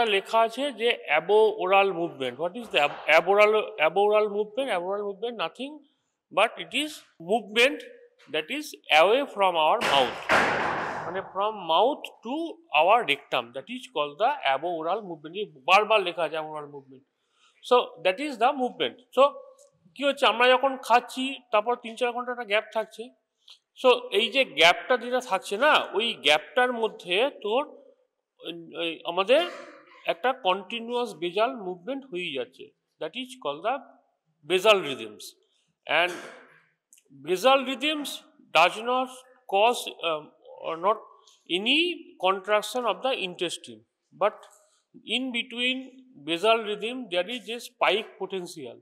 ভাষায় লেখা আছে যে aboral movement. What is the aboral movement? Aboral movement nothing but it is movement that is away from our mouth, মানে from mouth to our rectum, that is call the aboral movement. বারবার লেখা আছে aboral movement. So that is the movement. So কি হচ্ছে, আমরা যখন খাচ্ছি তারপর 3-4 ঘন্টা একটা গ্যাপ থাকছে। সো এই যে গ্যাপটা যেটা থাকছে না, ওই গ্যাপটার মধ্যে তোর আমাদের একটা কন্টিনিউয়াস বেজাল মুভমেন্ট হয়ে যাচ্ছে, that is call the basal rhythms. And basal rhythms does not cause or not any contraction of the intestine, but in between basal rhythm there is a spike potential,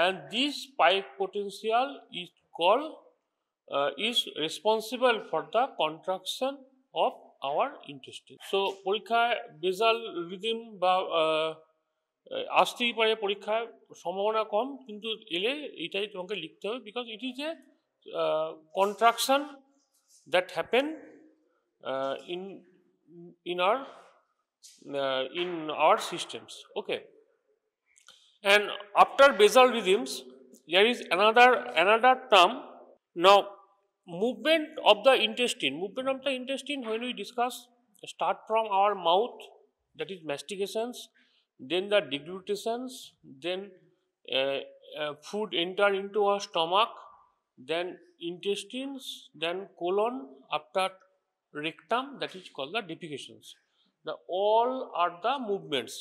and this spike potential is called is responsible for the contraction of our intestine. So পরীক্ষায় বেজাল rhythm বা আসতেই পারে, পরীক্ষায় সম্ভাবনা কম, কিন্তু এলে এটাই তোমাকে লিখতে হবে, because it is a contraction that happen in our systems. Okay, and after basal rhythms there is another term. Now movement of the intestine, when we discuss, start from our mouth, that is mastications, then the deglutitions, then food enter into our stomach, then intestines, then colon, after rectum, that is called the defecations. All are the movements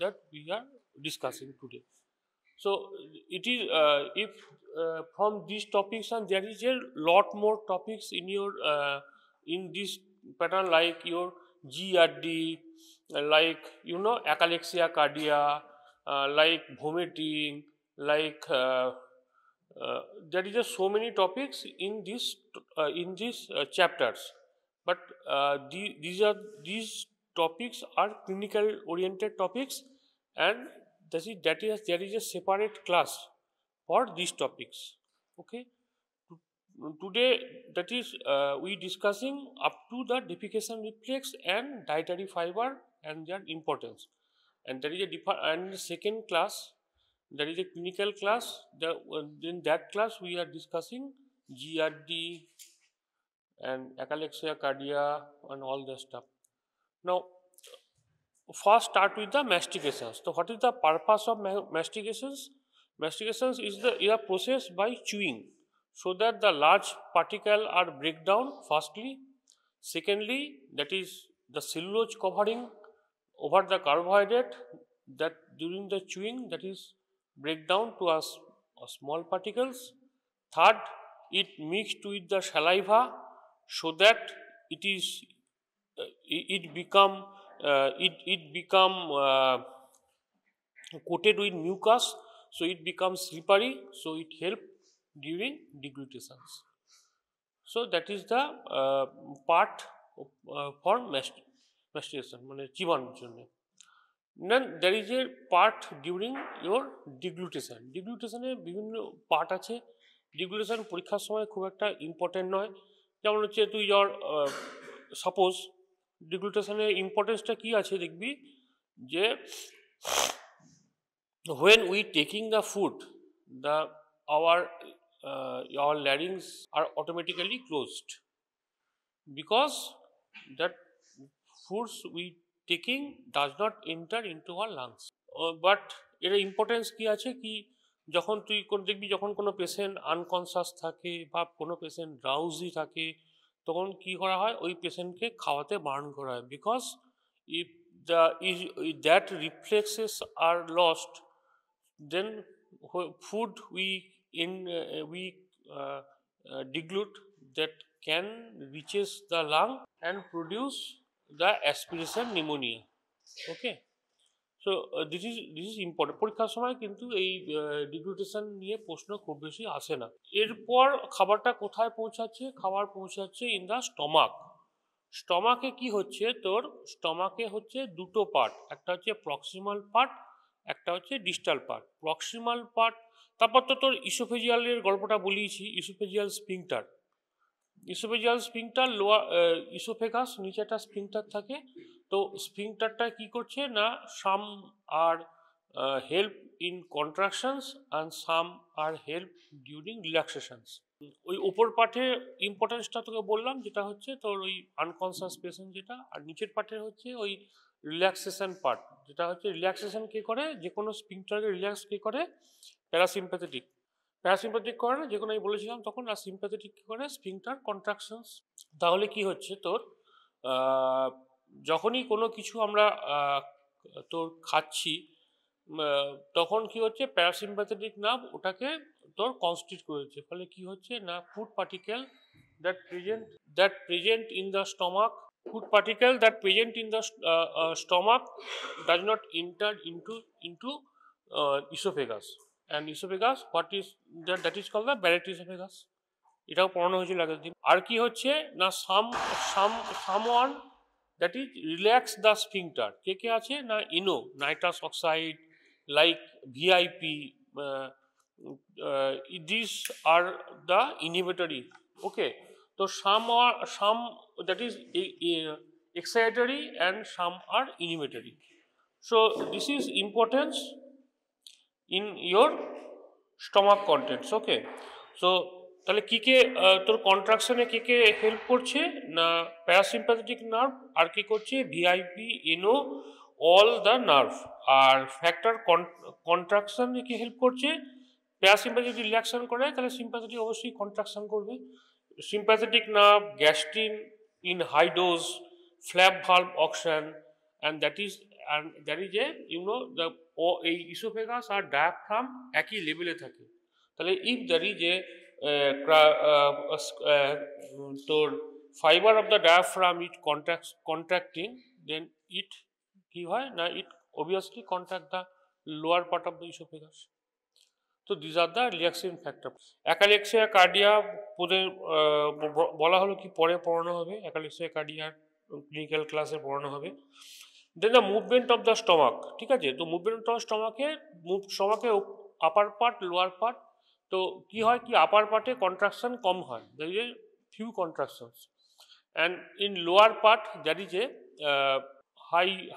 that we are discussing today. So it is if from these topics, and there is a lot more topics in your in this pattern, like your GRD, like acalexia cardia, like vomiting, like there is so many topics in these chapters, but these topics are clinical oriented topics, and there is a separate class for these topics. Okay, today that is we discussing up to the defecation reflex and dietary fiber and their importance, and there is and the second class, there is a clinical class. In that class we are discussing GRD and acalexia cardia and all that stuff. Now first start with the mastications. So what is the purpose of mastications? Mastications is a process by chewing, so that the large particle are break down firstly. Secondly, that is the cellulose covering over the carbohydrate, that during the chewing, that is break down to a small particles. Third, it mixed with the saliva, so that it become coated with mucus, so it becomes slippery, so it help during deglutitions. So that is the part for mastication, মানে চিবানোর জন্য। Then there is a part during your deglutition. Deglutition এর বিভিন্ন part আছে। ডিগ্লুটেশন পরীক্ষার সময় খুব একটা important নয়, যেমন হচ্ছে তুই সাপোজ ডিগ্লুটেশনের ইম্পর্টেন্সটা কি আছে দেখবি, যে when we taking the food, our larynx are automatically closed, because that foods we taking does not enter into our lungs. But এর ইম্পর্টেন্স কি আছে, কি যখন তুই দেখবি যখন কোনো পেশেন্ট আনকনসাস থাকে বা কোনো পেশেন্ট ড্রাউজি থাকে, তখন কি করা হয়, ওই পেশেন্টকে খাওয়াতে বারণ করা হয়, because if that reflexes R lost, then food we deglute, that can reaches the lung and produce the aspiration pneumonia. Okay, so this is important. পরীক্ষার সময় কিন্তু এই ডিগ্লুটেশন নিয়ে প্রশ্ন খুব বেশি আসে না। এরপর খাবারটা কোথায় পৌঁছাচ্ছে? খাবার পৌঁছাচ্ছে ইন দ্য স্টমাক। স্টমাকে কি হচ্ছে, তোর স্টমাকে হচ্ছে দুটো পার্ট, একটা হচ্ছে প্রক্সিমাল পার্ট, একটা হচ্ছে ডিস্টাল পার্ট। প্রক্সিমাল পার্ট, তারপর তো তোর ইসোফেজিয়ালের গল্পটা বলিয়েছি, ইসোফেজিয়াল স্ফিংটার, লোয়ার ইসোফেগাস, নিচে একটা স্ফিংটার থাকে, তো স্ফিংটারটা কি করছে না, some are help in contractions and some are help during relaxations. ওই ওপর পাঠে ইম্পর্টেন্সটা তোকে বললাম, যেটা হচ্ছে তোর ওই আনকনসিয়াস পেশেন্ট যেটা, আর নিচের পাঠে হচ্ছে ওই রিল্যাক্সেশন পার্ট, যেটা হচ্ছে রিল্যাক্সেশন কে করে, যে কোনো স্ফিংটারকে রিল্যাক্স কে করে, প্যারাসিম্প্যাথেটিক। প্যারাসিম্প্যাথেটিক করে না, যে কোনো আমি বলেছিলাম তখন, আর সিম্প্যাথেটিক কি করে, স্ফিংটার কন্ট্রাকশনস। তাহলে কি হচ্ছে তোর, যখনই কোনো কিছু আমরা তোর খাচ্ছি, তখন কি হচ্ছে প্যারাসিম্প্যাথেটিক নার্ভ ওটাকে তোর কনস্টিটিউট করেছে, ফলে কি হচ্ছে না food particle that present in the stomach, food particle that present in the stomach does not enter into esophagus, and esophagus what is that is called the Barrett esophagus. এটাও পড়ানো হয়েছিল আগের দিন। আর কি হচ্ছে না someone that is relax the sphincter, কে আছে না ইনো, nitrous oxide, like VIP, these are the inhibitory. Okay, so some that is excitatory and some are inhibitory. So this is importance in your stomach contents. Okay, so তাহলে কি কে তোর কন্ট্রাকশনে কে help করছে না parasympathetic nerve, আর কি করছে VIP, NO, all the nerve. আর factor contraction কি help করছে, প্যারাসিম্প্যাথেটিক রিল্যাক্সন করে, তাহলে সিম্প্যাথেটিক অবশ্যই কন্ট্রাকশন করবে। sympathetic nerve, gastrin in high dose, flap valve auction, and that is a the এই esophagus আর diaphragm একই লেভেলে থাকে। তাহলে if there is a তোর fiber of the diaphragm is contracting, then it কি হয় না, it obviously contract the lower part of the esophagus. তো this are the relaxing factor. Achalasia cardia বলা হলো কি পরে পড়ানো হবে, অ্যাকালেক্সিয়া কার্ডিয়ার ক্লিনিক্যাল ক্লাসে পড়ানো হবে। Then the movement of the stomach, ঠিক আছে, তো মুভমেন্ট অফ স্টমাকে আপার পার্ট লোয়ার পার্ট, তো কি হয় কি আপার পার্টে কন্ট্রাকশন কম হয়, there is a few contractions, and in lower part there is a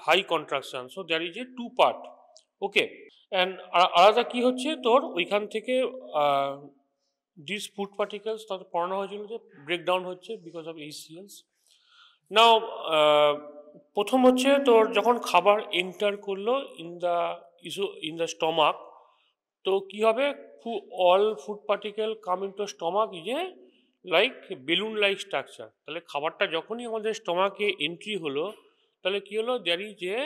high contraction, so there is a two part. Okay, and আলাদা কি হচ্ছে তোর ওইখান থেকে দিস ফুড পার্টিকেলস তাদের পড়ানো হয়েছিল যে ব্রেকডাউন হচ্ছে বিকজ অফ HCLs। নাও প্রথম হচ্ছে তোর যখন খাবার এন্টার করলো ইন দ্য স্টমাক, তো কি হবে, all food particle come into stomach is a like balloon like structure. তাহলে খাবারটা যখনই আমাদের স্টমাকে এন্ট্রি হলো, তাহলে কি হলো, there is a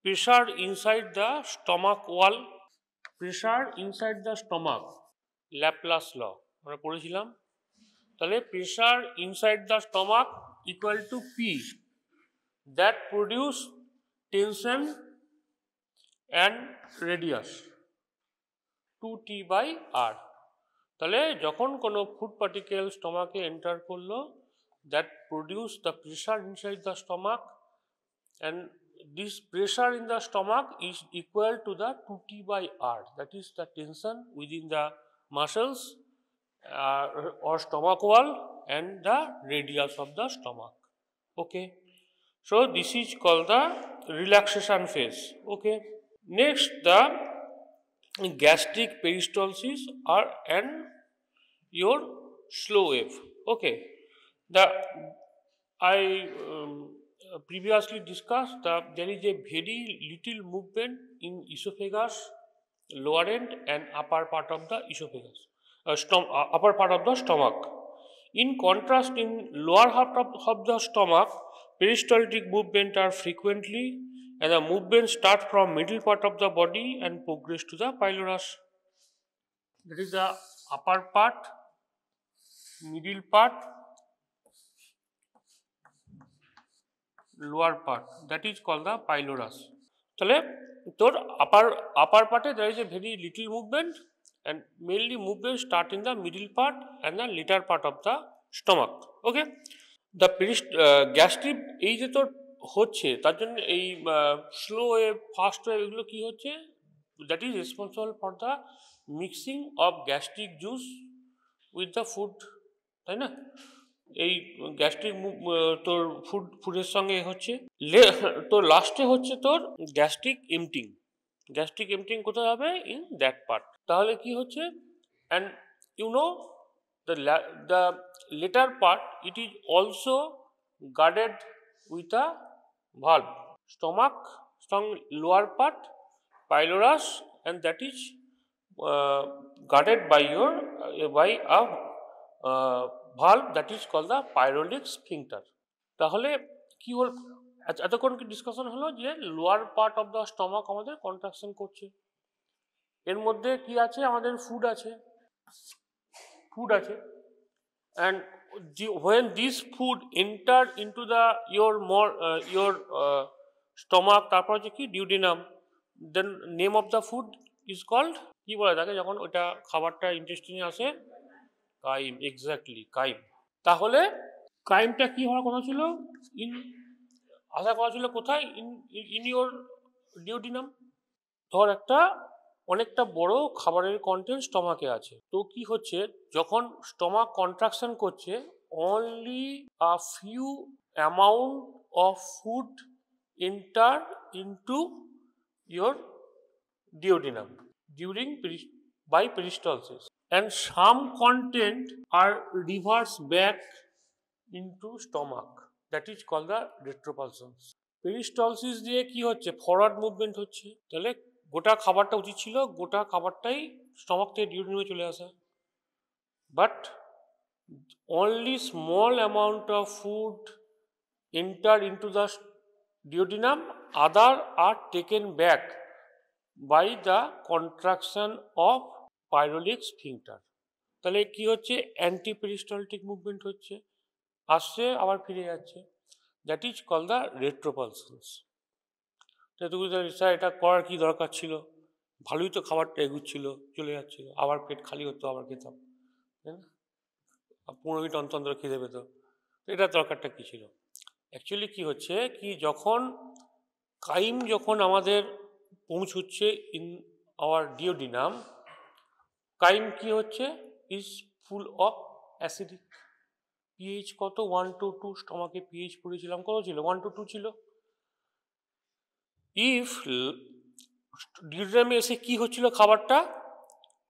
pressure inside the stomach wall, pressure inside the stomach, Laplace law আমরা পড়েছিলাম। তাহলে pressure inside the stomach equal to P, that produce tension and radius 2T/R। তাহলে যখন কোনো ফুড পার্টিকেল স্টমাকে এন্টার করলো, that produce the pressure inside the stomach, and this pressure in the stomach is equal to the 2T/R, that is the tension within the muscles or stomach wall and the radius of the stomach. Okay, so this is called the relaxation phase. Okay, next the gastric peristalsis and your slow wave. Okay, I previously discussed that there is a very little movement in esophagus, lower end and upper part of the esophagus, upper part of the stomach. In contrast, in lower half of the stomach, peristaltic movement are frequently, and the movement start from middle part of the body and progress to the pylorus. That is the upper part, middle part, lower part, that is called the pylorus. তাহলে তোর upper part there is a very little movement, and mainly movement start in the middle part and the later part of the stomach. Okay, the gastric এই যে তোর হচ্ছে তার জন্য এই slow wave, fast wave এগুলো কি হচ্ছে, that is responsible for the mixing of gastric juice with the food, তাই না? এই গ্যাস্ট্রিক তোর ফুডের সঙ্গে হচ্ছে তোর লাস্টে হচ্ছে তোর গ্যাস্ট্রিক এমটিং কোথায় হবে ইন দ্যাট পার্ট। তাহলে কি হচ্ছে and you know the later part it is also guarded with a valve, stomach lower part pylorus, and that is uh, guarded by your by a valve that is called the pyrolytic sphincter. তাহলে কি হল, এতক্ষণ কি discussion হলো যে lower part of the stomach আমাদের contraction করছে, এর মধ্যে কি আছে আমাদের ফুড আছে and when this food enter into the your stomach তারপর হচ্ছে কি ডিউডিনাম, then name of the food is called কি বলে থাকে যখন ওটা খাবারটা ইন্টেস্টিনে আসে, কাইম, এক্স্যাক্টলি কাইম। তাহলে কাইমটা কি হওয়ার কথা ছিল, ইন আশা করা ছিল কোথায়, ইন ইউর ডিউডিনাম। ধর একটা অনেকটা বড় খাবারের কন্টেন্ট স্টমাকে আছে, তো কি হচ্ছে যখন স্টমাক কন্ট্রাকশন করছে only a few amount of food enter into your duodenum during by peristalsis, and some content are reversed back into stomach, that is called the retropulsions. Peristalsis দিয়ে কি হচ্ছে ফরওয়ার্ড মুভমেন্ট হচ্ছে, তাহলে গোটা খাবারটা উচিত ছিল গোটা খাবারটাই স্টমাক থেকে ডিউডিনামে চলে আসা, but only small amount of food enter into the duodenum, other are taken back by the contraction of pyrolytic sphincter. তাহলে কি হচ্ছে অ্যান্টি পেরিস্টালটিক মুভমেন্ট হচ্ছে, আসছে আবার ফিরে যাচ্ছে, that is call the retropulsions. Sir এটা করার কি দরকার ছিল, ভালোই তো খাবারটা এগুচ্ছিল চলে যাচ্ছিল, আবার পেট খালি হতো আবার খেতাম, তাই না, 15 মিনিট অন্তর খিদে পেত, এটা দরকারটা কি ছিল। অ্যাকচুয়ালি কি হচ্ছে কি যখন কাইম যখন আমাদের পৌঁছচ্ছে ইন আওয়ার ডিওডিনাম, কাইম কি হচ্ছে is full of acidic, pH কত 1 to 2, স্টমাকে পিএইচ পড়েছিলাম কত ছিল 1 to 2 ছিল। ইফ ডিওডিনামে এসে কি হচ্ছিল খাবারটা,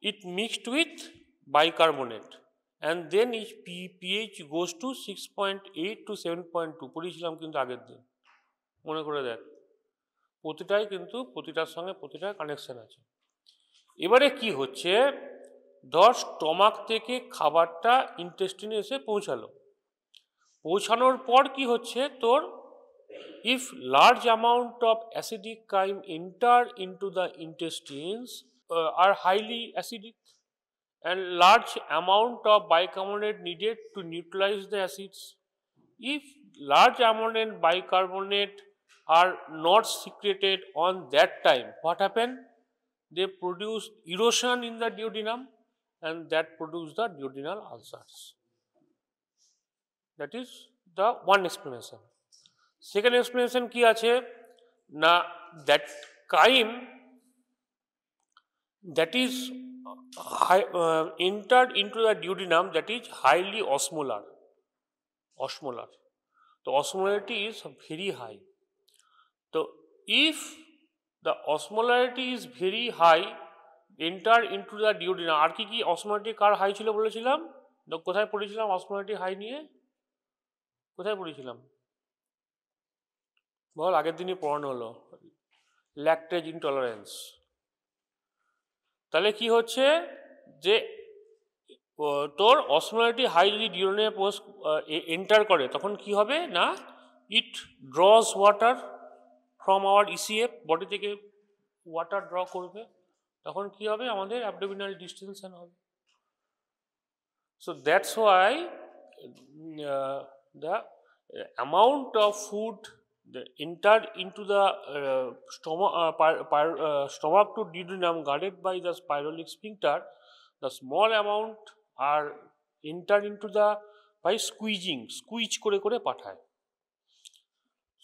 it mixed with bicarbonate and then its pH goes to 6.8 to 7.2 পড়েছিলাম কিন্তু আগের দিন, মনে করে দেখ, প্রতিটাই কিন্তু প্রতিটার সঙ্গে প্রতিটার কানেকশন আছে। এবারে কি হচ্ছে ধর স্টমাক থেকে খাবারটা ইন্টেস্টিনে এসে পৌঁছানোর পর কি হচ্ছে তোর, if large amount of acidic chyme enter into the intestines are highly acidic and large amount of bicarbonate needed to neutralize the acids. If large amount of bicarbonate are not secreted on that time, what happen? They produce erosion in the duodenum and that produce the duodenal ulcers. That is the one explanation. Second explanation কি আছে না, that chyme that is entered into the duodenum, that is highly osmolar. The osmolarity is very high. So if the osmolarity is very high enter into the duodenum, আর কি osmolarity কার high ছিল বলেছিলাম, তো কোথায় পড়েছিলাম osmolarity high নিয়ে, কোথায় পড়েছিলাম বল, আগের দিনই পড়ানো হলো, ল্যাকটেজ ইনটলারেন্স। তাহলে কি হচ্ছে যে তোর অসমোলারিটি হাই যদি ডিওডিনামে এন্টার করে তখন কি হবে না, it draws water from our ECF, body থেকে ওয়াটার ড্র করবে, তখন কি হবে আমাদের অ্যাবডোমিনাল ডিস্টেনশন হবে। So that's why the amount of food entered into the stomach to duodenum guarded by the pyrolytic sphincter, the small amount are entered into the by squeeze করে পাঠায়।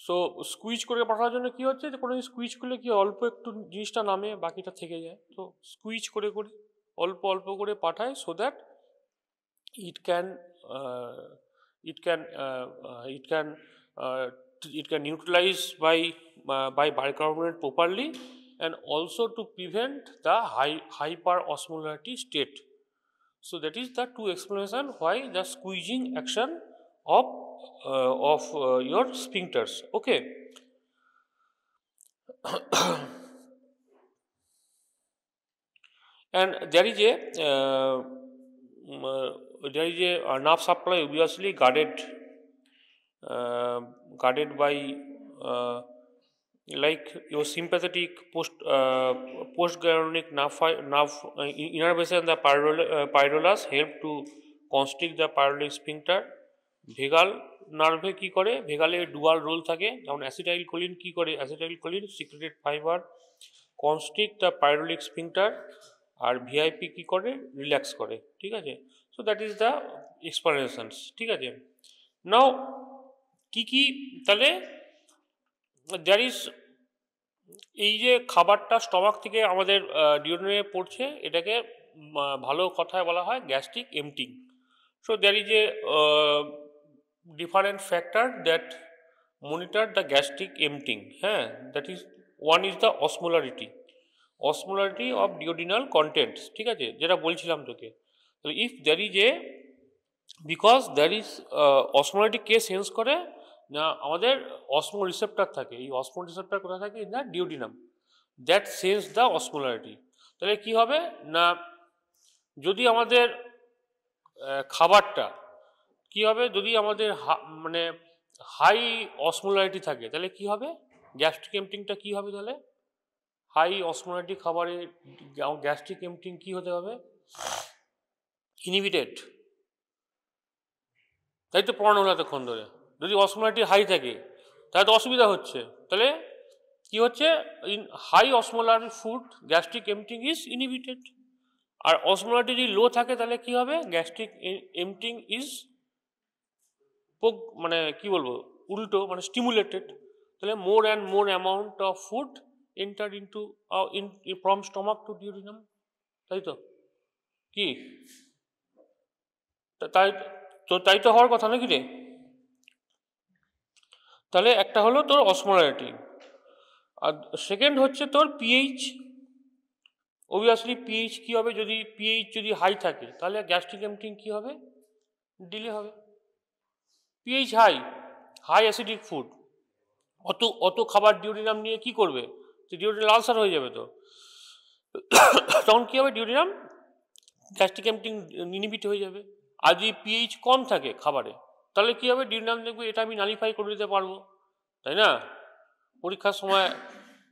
So squeeze করে পাঠানোর জন্য কি হচ্ছে যে কোনো স্কুইজ করলে কি অল্প একটু জিনিসটা নামে বাকিটা থেকে যায়, তো স্কুইজ করে অল্প করে পাঠায়, so that it can it can neutralize by bicarbonate properly, and also to prevent the hyperosmolarity state. So that is the two explanation why the squeezing action of your sphincters. Okay. And there is a nerve supply obviously guarded by like your sympathetic postganglionic nerve innervation the pyrolus help to constrict the pyrolic sphincter. ভেগাল নার্ভে কি করে, ভেগালে dual role থাকে, যেমন acetyl choline কি করে, acetylcholine secreted fibre constrict the pyloric sphincter, আর VIP কি করে, relax করে। ঠিক আছে, so that is the explanations. ঠিক আছে, নাও কি কি তাহলে দ্যার ইজ, এই যে খাবারটা স্টমাক থেকে আমাদের ডিওডেনামে পড়ছে, এটাকে ভালো কথায় বলা হয় gastric emptying. So there is a different factor that monitor the gastric emptying. That is, one is the osmolarity of duodenal contents. ঠিক আছে, যেটা বলছিলাম তোকে। তো if there is a, because there is osmolarity K sense করে না, আমাদের অসমো receptor থাকে। এই অসমো রিসেপ্টর কোথায় থাকে? In the duodenum, that sense the osmolarity। তাহলে কি হবে না, যদি আমাদের খাবারটা কি হবে, যদি আমাদের মানে হাই অসমোলারিটি থাকে, তাহলে কি হবে, গ্যাস্ট্রিক এমটিংটা কি হবে, তাহলে হাই অসমোলারিটি খাবারে গ্যাস্ট্রিক এমটিং কি হতে হবে, ইনহিবিটেড। তাই তো পড়ানো হলো এতক্ষণ ধরে। যদি অসমোলারিটি হাই থাকে তাহলে তো অসুবিধা হচ্ছে, তাহলে কি হচ্ছে, in high osmolarity food gastric emptying is inhibited. আর অসমোলারিটি যদি লো থাকে তাহলে কি হবে, গ্যাস্ট্রিক এমটিং ইজ মানে কি বলবো, উল্টো, মানে স্টিমুলেটেড। তাহলে more and more amount of food enter into from stomach to duodenum, তাই তো কি, তাই তো হওয়ার কথা নাকি রে? তাহলে একটা হলো তোর অসমোলারিটি, আর সেকেন্ড হচ্ছে তোর পিএইচ। অবভিয়াসলি পিএইচ কি হবে, যদি পিএইচ যদি হাই থাকে তাহলে গ্যাস্ট্রিক এমটিং কি হবে, ডিলে হবে। পিএইচ হাই অ্যাসিডিক ফুড, অত খাবার ডিওডিনাম নিয়ে কি করবে, ডিওডিনাল আলসার হয়ে যাবে। তো তখন কি হবে, ডিওডিনাম গ্যাস্ট্রিক এমটিং ইনহিবিট হয়ে যাবে। আর যদি পিএইচ কম থাকে খাবারে, তাহলে কি হবে, ডিওডিনাম দেখবে এটা আমি নালিফাই করে দিতে পারবো, তাই না? পরীক্ষার সময়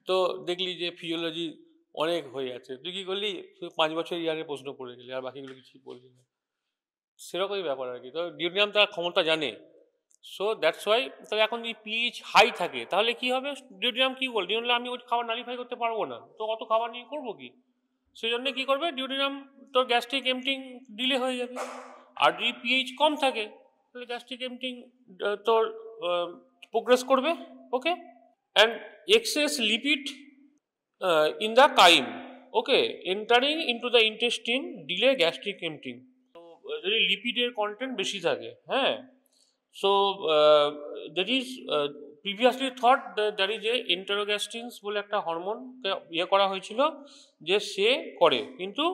তো দেখলি যে ফিজিওলজি অনেক হয়ে যাচ্ছে, তুই কি করলি, 5 বছর ইয়ারে প্রশ্ন পড়ে গেলি, আর বাকিগুলো কিছু বললি না, সেরকমই ব্যাপার আর কি। তো ডিওডিনাম তার ক্ষমতা জানে, সো দ্যাটস ওয়াই। তাহলে এখন যদি পিএইচ হাই থাকে তাহলে কি হবে, ডিওডিনাম কি বল, ডিওডিনাম আমি ওই খাবার নালিফাই করতে পারবো না, তো অত খাবার নিয়ে করবো কি, সেই জন্য কি করবে, ডিওডিনাম তোর গ্যাস্ট্রিক এমটিং ডিলে হয়ে যাবে। আর যদি পিএইচ কম থাকে তাহলে গ্যাস্ট্রিক এমটিং তোর প্রোগ্রেস করবে। Okay, and excess lipid in the chyme, okay, entering into the intestine delay gastric emptying. তো যদি লিপিডের কন্টেন্ট বেশি থাকে, so that is previously thought that there is a enterogastins বলে একটা হরমোন ইয়ে করা হয়েছিল যে সে করে, কিন্তু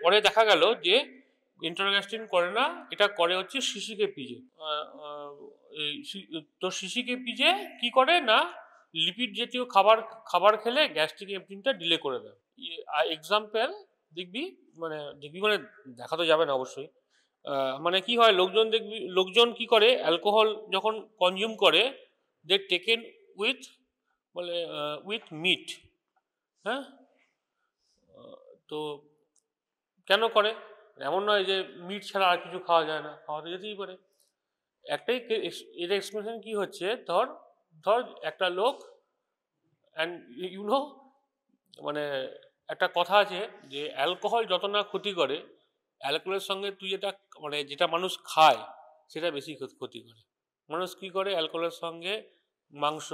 পরে দেখা গেল যে এন্টারোগ্যাস্টিন করে না, এটা করে হচ্ছে সিসিকেপিজে। তো সিসিকেপিজে কি করে না, লিপিড জাতীয় খাবার খেলে গ্যাস্ট্রিক এমটিংটা ডিলে করে দেয়। এক্সাম্পল দেখবি, মানে দেখা তো যাবে না অবশ্যই, মানে কি হয়, লোকজন কি করে, অ্যালকোহল যখন কনজিউম করে, দে টেকেন উইথ মিট। তো কেন করে, এমন নয় যে মিট ছাড়া আর কিছু খাওয়া যায় না, খাওয়া তো যেতেই পারে। একটাই এর এক্সপ্লেনেশন কি হচ্ছে, ধর একটা লোক, অ্যান্ড মানে একটা কথা আছে যে অ্যালকোহল যত না ক্ষতি করে, অ্যালকোহলের সঙ্গে তুই যেটা মানুষ খায় সেটা বেশি ক্ষতি করে। মানুষ কি করে, অ্যালকোহলের সঙ্গে মাংস,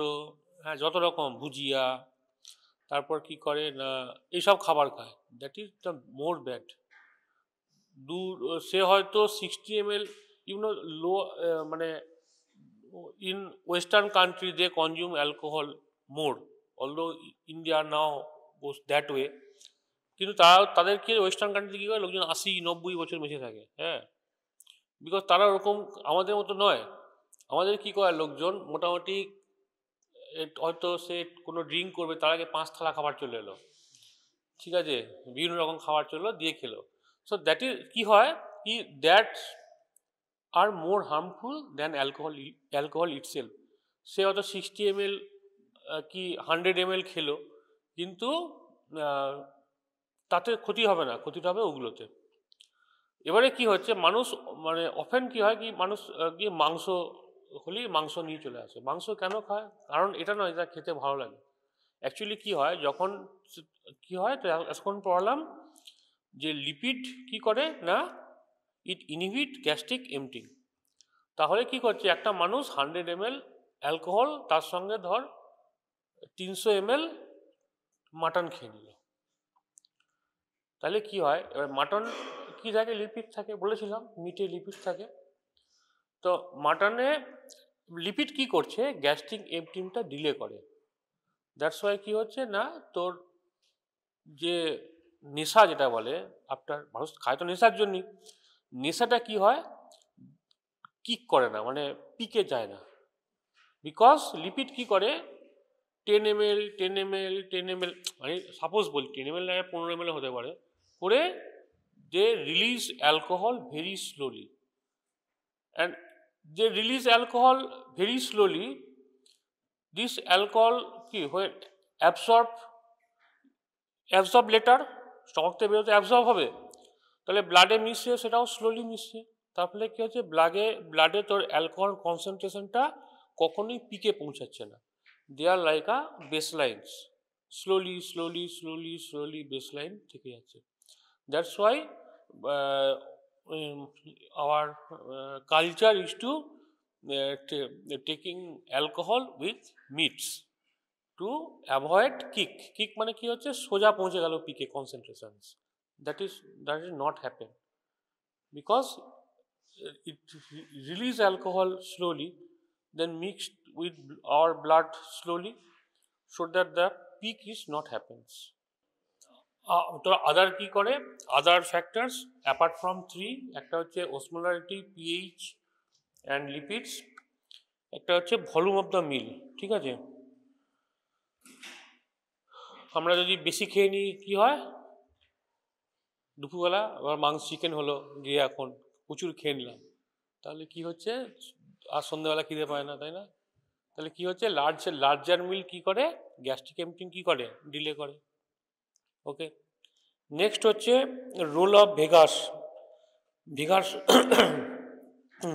যত রকম ভুজিয়া, তারপর কি করে না এইসব খাবার খায়, that is the more bad. সে হয়তো 60 ml you know, low মানে in western country they consume alcohol more, although India now goes that way, কিন্তু তারা তাদেরকে ওয়েস্টার্ন কান্ট্রি কী করে লোকজন 80-90 বছর বেঁচে থাকে, হ্যাঁ, বিকজ তারা ওরকম আমাদের মতো নয়। আমাদের কী করে লোকজন মোটামুটি হয়তো সে কোনো ড্রিঙ্ক করবে তার আগে 5 থালা খাবার চলে এলো, ঠিক আছে, বিভিন্ন রকম খাবার চললো দিয়ে খেলো। সো দ্যাট ইজ কী হয় কি, that are more harmful than alcohol itself. সে হয়তো 60 ml কি 100 ml খেলো, কিন্তু তাতে ক্ষতি হবে না, ক্ষতিটা হবে ওগুলোতে। এবারে কি হচ্ছে, মানুষ মানে অফেন কি হয় কি, মানুষ গিয়ে মাংস হলেই মাংস নিয়ে চলে আসে। মাংস কেন খায়? কারণ এটা নয় যা খেতে ভালো লাগে। অ্যাকচুয়ালি কি হয়, যখন কি হয়, তো এখন পড়লাম যে লিপিড কি করে না, ইট ইনহিবিট গ্যাস্ট্রিক এমটিং। তাহলে কি করছে, একটা মানুষ 100 ml অ্যালকোহল, তার সঙ্গে ধর 300 ml মাটন খেয়ে নিল, তাহলে কি হয়, এবার মাটন কি থাকে, লিপিড থাকে, বলেছিলাম মিটে লিপিড থাকে। তো মাটনে লিপিড কি করছে, গ্যাস্ট্রিক এমটিংটা ডিলে করে। দ্যাটস ওয়াই কি হচ্ছে না, তোর যে নেশা যেটা বলে, আফটার মানুষ খায় তো নেশার জন্যই, নেশাটা কি হয়, কিক করে না, মানে পিকে যায় না, বিকজ লিপিড কি করে 10 ml 10 ml 10 ml, মানে সাপোজ বলি 10 ml 15 ml হতে পারে, করে they release alcohol very slowly, and they release alcohol very slowly, this alcohol কি হয়ে অ্যাবসর্ব লেটার, স্টমাক থেকে বেরোতে অ্যাবসর্ব হবে, তাহলে ব্লাডে মিশছে, সেটাও স্লোলি মিশছে। তার ফলে কী হচ্ছে, ব্লাডে তোর অ্যালকোহল কনসেন্ট্রেশনটা কখনোই পিকে পৌঁছাচ্ছে না, they are like a baselines, slowly slowly slowly slowly baseline থেকে যাচ্ছে। That's why our culture is to taking alcohol with meats to avoid kick মানে কি হচ্ছে, সোজা পৌঁছে গেল পিকে কনসেন্ট্রেশনস, that is not happen, because it release alcohol slowly, then mixed with our blood slowly, so that the peak is not happens. তো আদার কি করে, আদার factors apart from 3, একটা হচ্ছে অসমোলারিটি, পিএইচ অ্যান্ড লিপিডস, একটা হচ্ছে ভলিউম অফ দ্য মিল, ঠিক আছে। আমরা যদি বেশি খেয়ে নিই কি হয়, দুপুরবেলা আবার মাংস চিকেন হলো, গিয়ে এখন প্রচুর খেয়ে নিলাম, তাহলে কি হচ্ছে, আর সন্ধ্যাবেলা খিদে পায় না, তাই না? তাহলে কি হচ্ছে, লার্জার মিল কি করে, গ্যাস্ট্রিক এমটিং কি করে, ডিলে করে। ওকে, নেক্সট হচ্ছে রোল অফ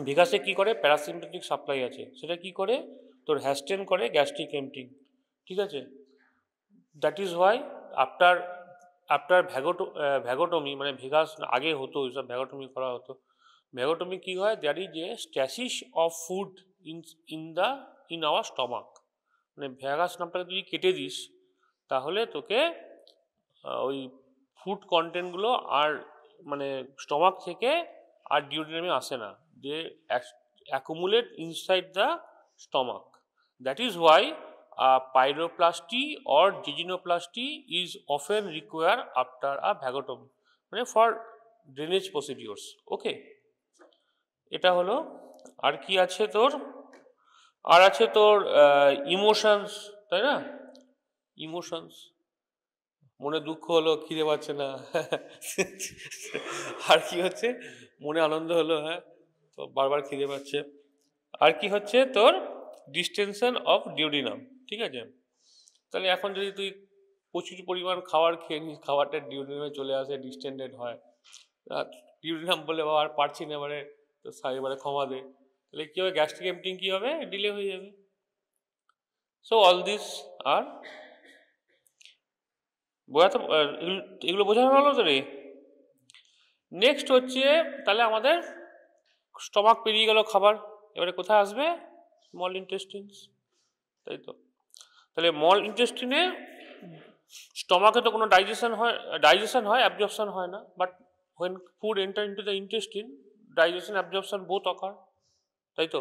ভেগাসে কি করে, প্যারাসিম্পথেটিক সাপ্লাই আছে, সেটা কি করে, তোর হ্যাস্টেন করে গ্যাস্ট্রিক এমটিং, ঠিক আছে। দ্যাট ইজ ওয়াই আফটার ভ্যাগোটমি, মানে ভেগাস আগে হতো, এইসব ভ্যাগোটমি করা হতো। ভ্যাগোটমি কি হয়, that is A stasis of food in our stomach, মানে ভ্যাগাস নামটাকে যদি কেটে দিস, তাহলে তোকে ওই ফুড কন্টেন্টগুলো আর মানে স্টমাক থেকে আর ডিউডিনামে আসে না, they accumulate inside the stomach. That is why pyroplasty or jejunoplasty is often required after a vagotomy, মানে for drainage procedures. ওকে, এটা হলো। আর কি আছে তোর, আর আছে তোর ইমোশনস, তাই না, ইমোশনস, মনে দুঃখ হলো, খিদে পাচ্ছে না, আর কি হচ্ছে, মনে আনন্দ হলো, হ্যাঁ, তো বারবার খিদে পাচ্ছে। আর কি হচ্ছে তোর ডিস্টেনশন অফ ডিউডিনাম, ঠিক আছে। তাহলে এখন যদি তুই প্রচুর পরিমাণ খাবার খেয়ে নিস, খাবারটা ডিউডিনামে চলে আসে, ডিস্টেন্ডেড হয়, ডিউডিনাম বলে বাবা আর পারছি না, এবারে তো এবারে ক্ষমা দে, তাহলে কী হবে, গ্যাস্ট্রিক এমটিং কী হবে, ডিলে হয়ে যাবে। সো অল দিস আর বোঝাতে, এগুলো বোঝানো হলো তো রে। নেক্সট হচ্ছে, তাহলে আমাদের স্টমাক পেরিয়ে গেল খাবার, এবারে কোথায় আসবে, স্মল ইন্টেস্টিনস, তাই তো। তাহলে স্মল ইন্টেস্টিনে, স্টমাকে তো কোনো ডাইজেশন হয়, অ্যাবজর্পশন হয় না, but when food enter into the intestine, digestion absorption both occur, তাই তো?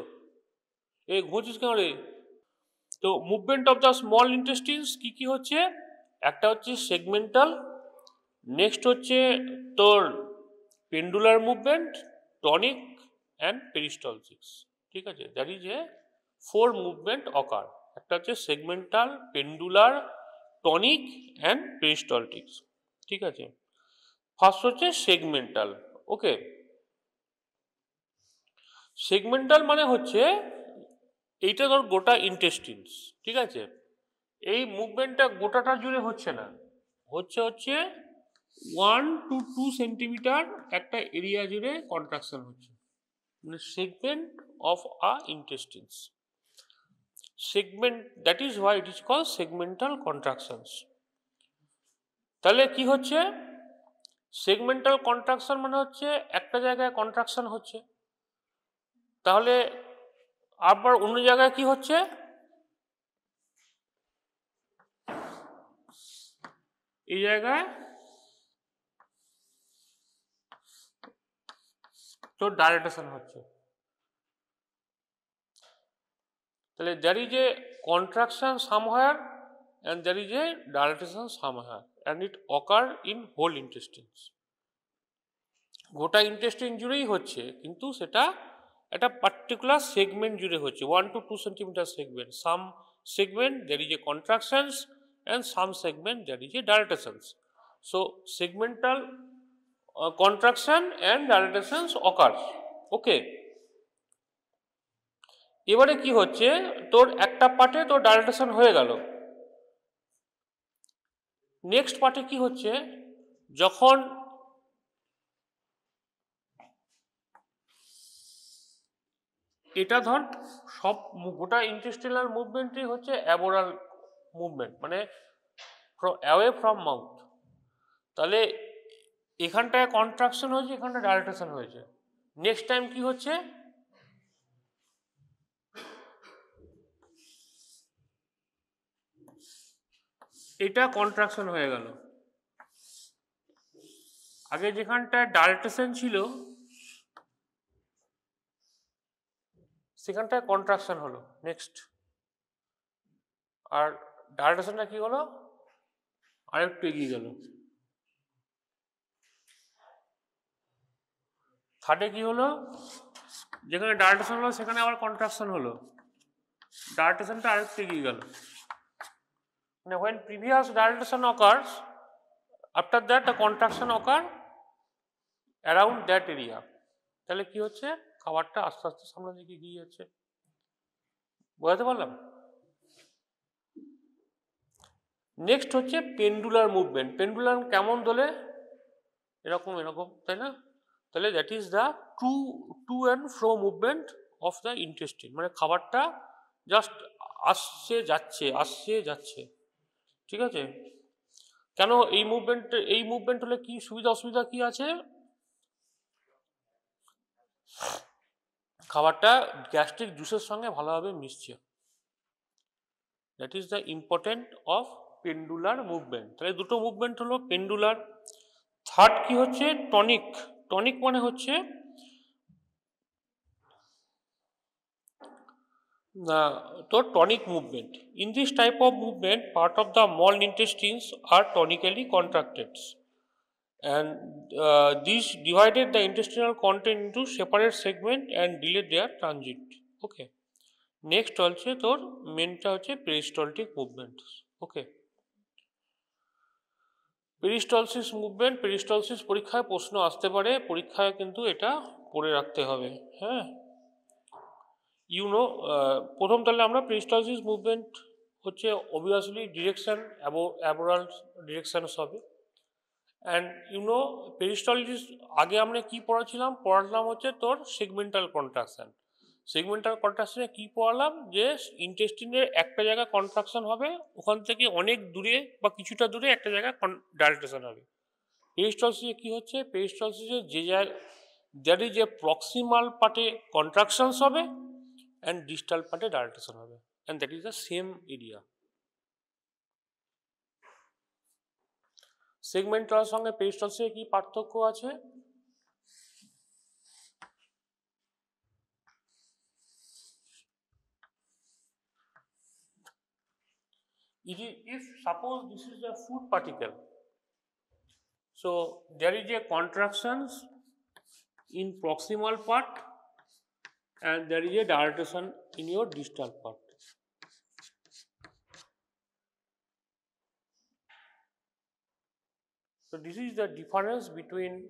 এই ঘুমোচ্ছিস কেন রে? তো movement of the small intestines কি কি হচ্ছে? একটা হচ্ছে সেগমেন্টাল, নেক্সট হচ্ছে তোর pendular movement, tonic and peristalsis. ঠিক আছে, that is a 4 movement occur. একটা হচ্ছে segmental, pendular, tonic and peristaltics. ঠিক আছে, ফার্স্ট হচ্ছে সেগমেন্টাল। ওকে, সেগমেন্টাল মানে হচ্ছে এইটা ধর গোটা ইন্টেস্টিনস, ঠিক আছে? এই মুভমেন্টটা গোটাটা জুড়ে হচ্ছে না, হচ্ছে 1 to 2 সেন্টিমিটার একটা এরিয়া জুড়ে কন্ট্রাকশন হচ্ছে, মানে segment of a intestines. Segment, that is why it is called segmental contractions. তাহলে কি হচ্ছে? সেগমেন্টাল কন্ট্রাকশন মানে হচ্ছে একটা জায়গায় কন্ট্রাকশন হচ্ছে, তাহলে আবার অন্য জায়গায় কি হচ্ছে? এই জায়গায় তো ডাইলেটেশন হচ্ছে। তাহলে there is a contraction somewhere and there is a dilatation somewhere and it occur in whole intestines. গোটা ইন্টেস্টিন জুড়েই হচ্ছে, কিন্তু সেটা একটা পার্টিকুলার সেগমেন্ট জুড়ে হচ্ছে, 1 to 2 centimetre segment. Some segment there is a contractions and some segment there is a dilatations. So segmental contraction and dilatations occurs. Okay, এবারে কি হচ্ছে, তোর একটা পার্টে তোর ডাইলেটেশন হয়ে গেল, নেক্সট পার্টে কি হচ্ছে, যখন এটা ধর সব গোটা ইন্টেস্টিনাল মুভমেন্টই হচ্ছে অ্যাবোরাল মুভমেন্ট, মানে অ্যাওয়ে ফ্রম মাউথ। তাহলে এখানটায় কন্ট্রাকশন হয়েছে, এখানটায় ডাইলেটেশন হয়েছে, নেক্সট টাইম কি হচ্ছে, এটা কন্ট্রাকশন হয়ে গেল। আগে যেখানটায় ডাইলেটেশন ছিল সেখানটায় কন্ট্রাকশন হলো, নেক্সট আর ডাইলেটেশনটা কি হলো, আরেকটু এগিয়ে গেল। থার্ডে কি হলো, যেখানে ডাইলেটেশন হলো সেখানে আবার কন্ট্রাকশন হলো, ডাইলেটেশনটা আরেকটু এগিয়ে গেল। মানে when previous dilatation occurs, after that the contraction occur around that area. তাহলে কি হচ্ছে, খাবারটা আস্তে আস্তে সামনের দিকে এগিয়ে যাচ্ছে। বোঝাতে পারলাম? নেক্সট হচ্ছে পেন্ডুলার মুভমেন্ট। পেন্ডুলার কেমন দোলে? এরকম এরকম, তাই না? তাহলে that is the to and fro movement of the intestine, মানে খাবারটা জাস্ট আসছে যাচ্ছে, আসছে যাচ্ছে। ঠিক আছে, কেন এই মুভমেন্ট হলে কি সুবিধা অসুবিধা কি আছে? খাবারটা গ্যাস্ট্রিক জুসের সঙ্গে ভালোভাবে মিশছে, that is the important of পেন্ডুলার movement. তাহলে দুটো মুভমেন্ট হলো পেন্ডুলার। থার্ড কি হচ্ছে, টনিক। টনিক মানে হচ্ছে তোর tonic movement. In this type of movement part of the small intestines are tonically contracted and these divided the intestinal content into separate segment and delayed their transit. Okay, next হচ্ছে তোর মেনটা হচ্ছে পেরিস্টলটিক movement. ওকে, peristalsis movement, peristalsis পরীক্ষায় প্রশ্ন আসতে পারে, পরীক্ষায় কিন্তু এটা পড়ে রাখতে হবে। হ্যাঁ, প্রথম তাহলে আমরা পেরিস্টলসিস মুভমেন্ট হচ্ছে অবভিয়াসলি ডিরেকশন অ্যাবোরাল ডিরেকশনস হবে। অ্যান্ড পেরিস্টলসিস আগে আমরা কি পড়ালাম হচ্ছে তোর সেগমেন্টাল কন্ট্রাকশন। সেগমেন্টাল কন্ট্রাকশনে কি পড়ালাম, যে ইন্টেস্টিনের একটা জায়গায় কন্ট্রাকশন হবে, ওখান থেকে অনেক দূরে বা কিছুটা দূরে একটা জায়গায় ডাইলেটেশন হবে। পেরিস্টলসিসে কি হচ্ছে, পেরিস্টলসিসে দ্যাট ইজ এ প্রক্সিমাল পার্টে কন্ট্রাকশনস হবে অ্যান্ড ডিস্টাল পার্টে ডাইলেটেশন হবে, and that is the same area. Segmental সঙ্গে পেরিস্টলসিসে কি পার্থক্য আছে? if suppose this is a food particle, so there is a contractions in proximal part and there is a dilatation in your distal part. So this is the difference between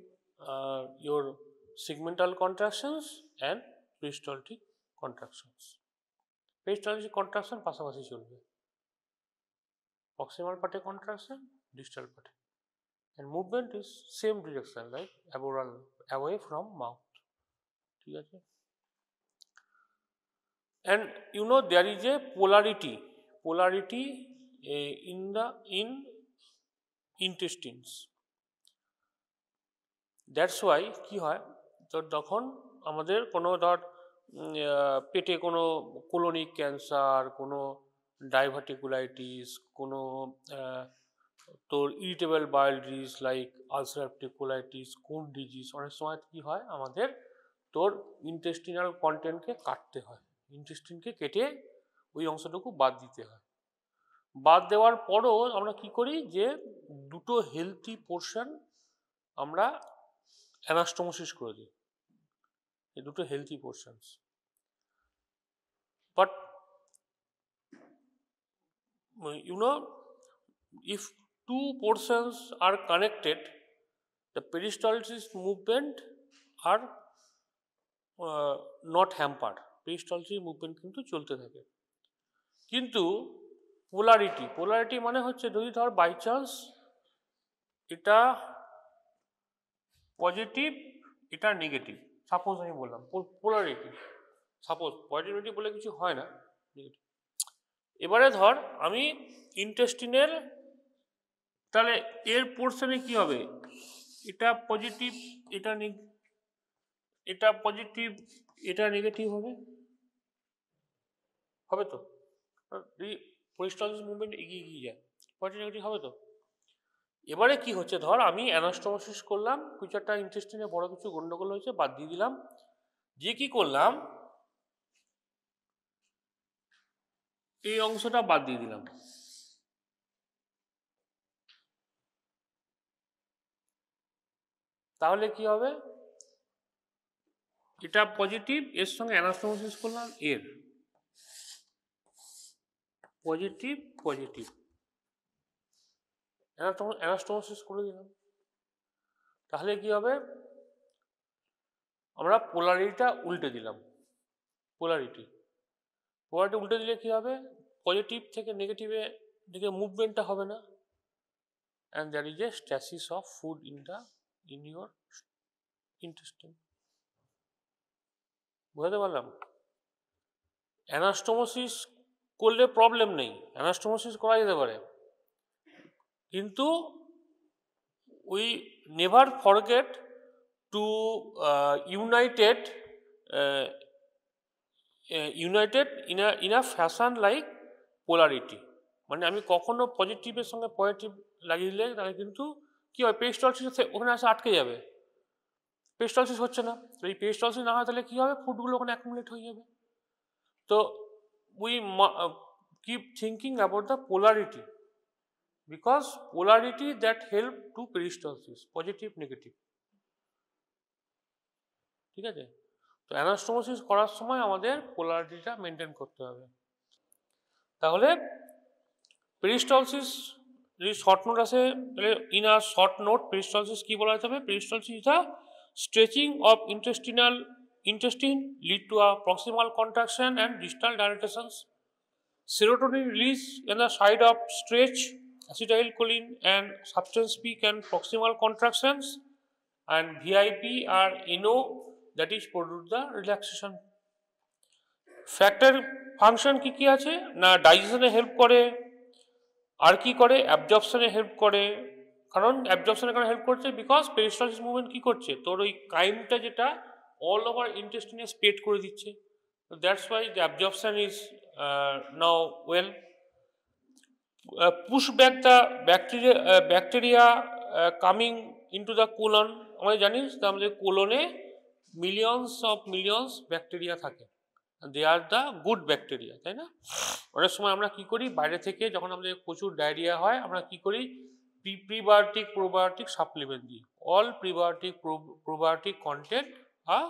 your segmental contractions and peristaltic contractions. Peristaltic contraction পাশাপাশি চলবে, proximal part contraction, distal part, and movement is same direction, like aboral, away from mouth. ঠিক আছে? And you know there is a polarity in intestines. That's why কি হয়, তো তখন আমাদের কোনো ধর পেটে কোনো কোলোনিক ক্যান্সার, কোনো ডাইভার্টিকুলাইটিস, কোনো তোর irritable bowel disease like ulcerative colitis, কোন ডিজিজ, অনেক সময় কি হয় আমাদের তোর ইন্টেস্টিনাল কন্টেন্টকে কাটতে হয়, ইন্টেস্টিনকে কেটে ওই অংশটুকু বাদ দিতে হয়। বাদ দেওয়ার পরও আমরা কি করি যে দুটো হেলথি পোর্শন আমরা অ্যানাস্টোমোসিস করে দিই, এই দুটো healthy portions. But you know, if two portions are connected, the peristalsis movement are not hampered, peristalsis movement কিন্তু চলতে থাকে। কিন্তু পোলারিটি মানে হচ্ছে যদি ধর বাই চান্স এটা পজিটিভ এটা নেগেটিভ, সাপোজ আমি বললাম পোলারিটি, সাপোজ পজিটিভিটি বলে কিছু হয় না, নেগেটিভ। এবারে ধর আমি ইন্টেস্টিনের, তাহলে এর পোর্শনে কি হবে, এটা পজিটিভ এটা পজিটিভ এটা নেগেটিভ হবে, হবে তো, পেরিস্টালসিস মুভমেন্ট এগিয়ে যায়, পজিটিভ নেগেটিভ হবে তো। এবারে কি হচ্ছে, ধর আমি অ্যানাস্টোমোসিস করলাম, কিছু একটা ইন্টেস্টিনে বড় কিছু গন্ডগোল হয়েছে, বাদ দিয়ে দিলাম, যে কি করলাম এই অংশটা বাদ দিয়ে দিলাম, তাহলে কি হবে, এটা পজিটিভ, এর সঙ্গে অ্যানাস্টোমোসিস করলাম, এর পজিটিভ পজিটিভ অ্যানাস্টোমোসিস করে দিলাম, তাহলে কি হবে, আমরা পোলারিটিটা উল্টে দিলাম, পোলারিটি উল্টে দিলে কি হবে, পজিটিভ থেকে নেগেটিভে দিকে মুভমেন্টটা হবে না, and there is a stasis of food in your intestine. বুঝতে পারলাম? অ্যানাস্টোমোসিস করলে প্রবলেম নেই, অ্যানাস্টোমোসিস করা যেতে পারে, কিন্তু we never forget to United in a fashion like polarity. মানে আমি কখনো পজিটিভের সঙ্গে পজিটিভ লাগিয়ে দিলে তাহলে কিন্তু কী হয়, পেরিস্টালসিস ওখানে আসে আটকে যাবে, পেরিস্টালসিস হচ্ছে না, তো এই পেরিস্টালসিস না হয় তাহলে কী হবে, ফুডগুলো ওখানে অ্যাকুমুলেট হয়ে যাবে। তো we keep thinking about the polarity, because polarity that help to peristalsis, positive negative. ঠিক আছে, তো অ্যানাস্টোমোসিস করার সময় আমাদের পোলারিটিটা মেনটেন করতে হবে। তাহলে পেরিস্টালসিস যদি শর্ট নোট আসে, তাহলে in a short note peristalsis কি বলা যেতে হবে, peristalsis is a stretching of intestine lead to a proximal contraction and distal dilatations. Serotonin release in the side of stretch, acetylcholine and substance peak and proximal contractions, and VIP or NO that is produce the relaxation. Factor function কি কি আছে না, ডাইজেশনে help করে, আর কি করে, অ্যাবজর্পশনে help করে, কারণ অ্যাবজর্পশনের কারণে হেল্প করছে বিকজ পেরিস্টালসিস মুভমেন্ট কি করছে, তোর ওই কাইমটা যেটা অল ওভার ইন্টেস্টিনে স্প্রেড করে দিচ্ছে, that's why the absorption is now well. Push back the bacteria coming into the colon, আমাদের জানিস আমাদের কোলনে মিলিয়নস ব্যাকটেরিয়া থাকে, দে আর দ্য গুড ব্যাকটেরিয়া, তাই না? অনেক সময় আমরা কি করি, বাইরে থেকে যখন আমাদের প্রচুর ডায়রিয়া হয় আমরা কি করি, প্রিবায়োটিক প্রোবায়োটিক সাপ্লিমেন্ট দিই। অল প্রিবায়োটিক প্রোবায়োটিক কন্টেন্ট আর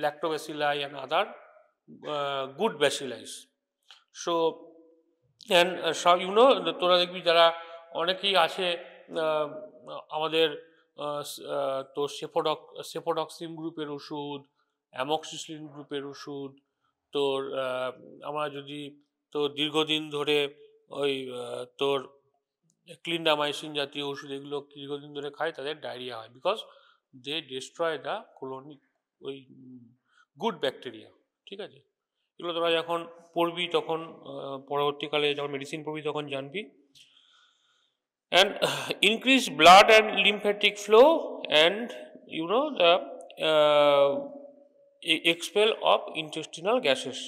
lactobacilli and other good bacilli. So and তোরা দেখবি যারা অনেকেই আছে আমাদের তো সেফোডক্সিম গ্রুপের ওষুধ, অ্যামক্সিসিলিন গ্রুপের ওষুধ, তোর আমরা যদি তো দীর্ঘদিন ধরে ওই তোর ক্লিন্ডামাইসিন জাতীয় ওষুধ এগুলো দীর্ঘদিন ধরে খায়, তাদের ডায়রিয়া হয়, বিকজ দে ডিস্ট্রয় দ্য কোলোনিক ওই গুড ব্যাকটেরিয়া। ঠিক আছে, এগুলো তোরা যখন পড়বি তখন পরবর্তীকালে যখন মেডিসিন পড়বি তখন জানবি। And increase blood and lymphatic flow and the expel of intestinal gases.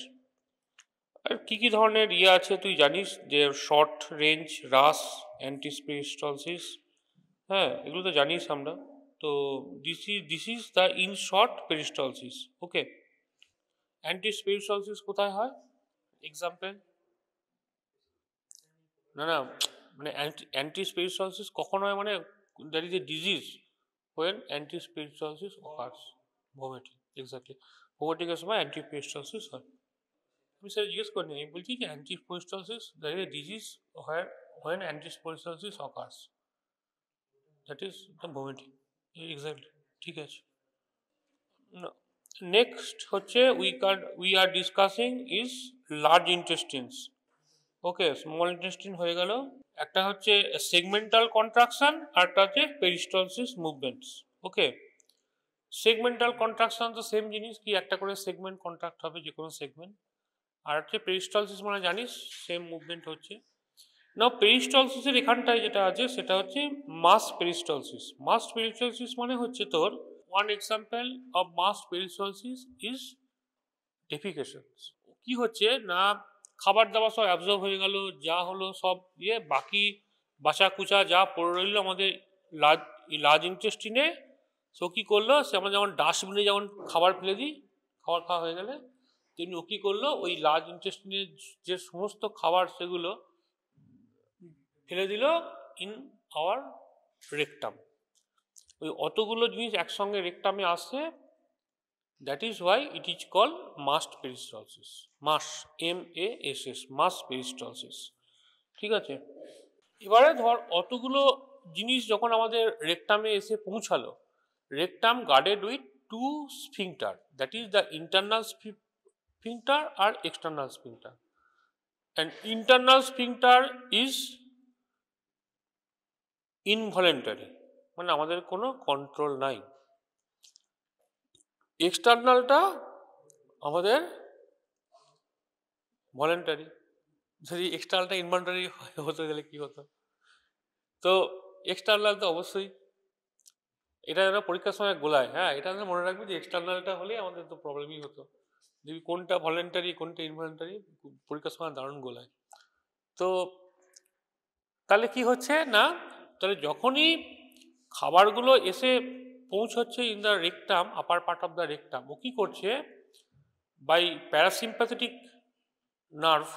আর কী কী ধরনের আছে তুই জানিস, যে শর্ট রেঞ্জ রাস, অ্যান্টিস্পেরিস্টলসিস, হ্যাঁ এগুলো তো জানিস আমরা। তো this is the in short peristalsis. Okay, antiperistalsis কোথায় হয়? এক্সাম্পল, না মানে অ্যান্টিস্পেরিস্টলসিস কখন হয়, মানে that is a disease when antisperistosis occurs. Vomiting, exactly, ভমিটিংয়ের সময় অ্যান্টিস্পেরিস্টলসিস হয়। আমি স্যার জিজ্ঞেস করিনি, আমি বলছি যে antiperistalsis that is a disease when antisperistosis occurs, that is the vomiting, exactly, ঠিক আছে। নেক্সট হচ্ছে we are discussing is large intestines. Okay, small intestine হয়ে গেল, একটা হচ্ছে সেগমেন্টাল কন্ট্রাকশন আর একটা হচ্ছে peristalsis movements. Okay, segmental contraction তো সেম জিনিস, কি একটা করে সেগমেন্ট কন্ট্রাক্ট হবে যে কোনো সেগমেন্ট, আর হচ্ছে পেরিস্টলসিস মানে জানিস সেম মুভমেন্ট হচ্ছে। না, পেরিস্টলসিসের এখানটায় যেটা আছে সেটা হচ্ছে মাস পেরিস্টলসিস। মাস পেরিস্টলসিস মানে হচ্ছে তোর one example of mass peristalsis is defecation. কি হচ্ছে না, খাবার দাবার সব অ্যাবজর্ব হয়ে গেল, যা হলো সব বাকি বাঁচা কুচা যা পড়ে রইল আমাদের লার্জ ইন্টেস্টিনে, সো কী করলো, সে আমরা যেমন ডাস্টবিনে যেমন খাবার ফেলে দিই, খাবার খাওয়া হয়ে গেলে, তেমনি ও কী করলো, ওই লার্জ ইন্টেস্টিনের যে সমস্ত খাবার সেগুলো ফেলে দিল ইন আওয়ার রেকটাম। ওই অতগুলো জিনিস একসঙ্গে রেকটামে আসছে, that is why it is call mass peristalsis. Mass, MASS, mass peristalsis. ঠিক আছে, এবারে ধর অতগুলো জিনিস যখন আমাদের রেকটামে এসে পৌঁছালো, rectum guarded with two sphincter, that is the internal sphincter আর external sphincter. And internal sphincter is involuntary, মানে আমাদের কোনো কন্ট্রোল নাই। এক্সটার্নালটা আমাদের ভলেন্টারি। যদি এক্সটার্নালটা ইনভলেন্টারি হতে গেলে কি হতো? তো এক্সটার্নাল তো অবশ্যই, এটা যেন পরীক্ষার সময় গোলায়, হ্যাঁ এটা যেন মনে রাখবি যে এক্সটার্নালটা হলে আমাদের তো প্রবলেমই হতো, যদি কোনটা ভলেন্টারি কোনটা ইনভলেন্টারি পরীক্ষার সময় দারুণ গোলায়। তো তাহলে কি হচ্ছে না, তাহলে যখনই খাবারগুলো এসে পৌঁছচ্ছে in the rectum, upper part of the rectum, ও কি করছে, by parasympathetic nerve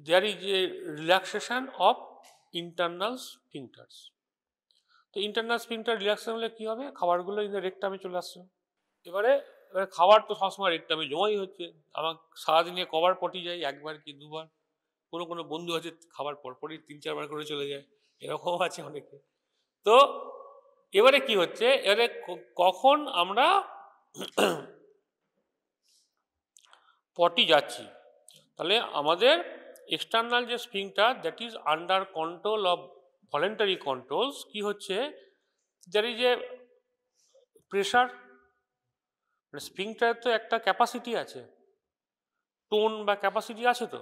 there is a relaxation of internal sphincters. তো ইন্টারনাল স্ফিংটার রিল্যাক্সেশন হলে কি হবে, খাবারগুলো ইন দ্য রেকটামে চলে আসছে। এবারে খাবার তো সবসময় রেকটামে জমাই হচ্ছে, আমার সারাদিনে কবার পটি যায়, একবার কি দুবার, কোনো বন্ধু আছে খাবার পরপরই 3-4 বার করে চলে যায়, এরকম আছে অনেকে। তো এবারে কি হচ্ছে, এবারে কখন আমরা পটি যাচ্ছি, তাহলে আমাদের এক্সটার্নাল যে sphincter that is under control of voluntary controls, কি হচ্ছে, দ্যার ইজ এ প্রেশার, মানে স্ফিংটারের তো একটা ক্যাপাসিটি আছে, টোন বা ক্যাপাসিটি আছে। তো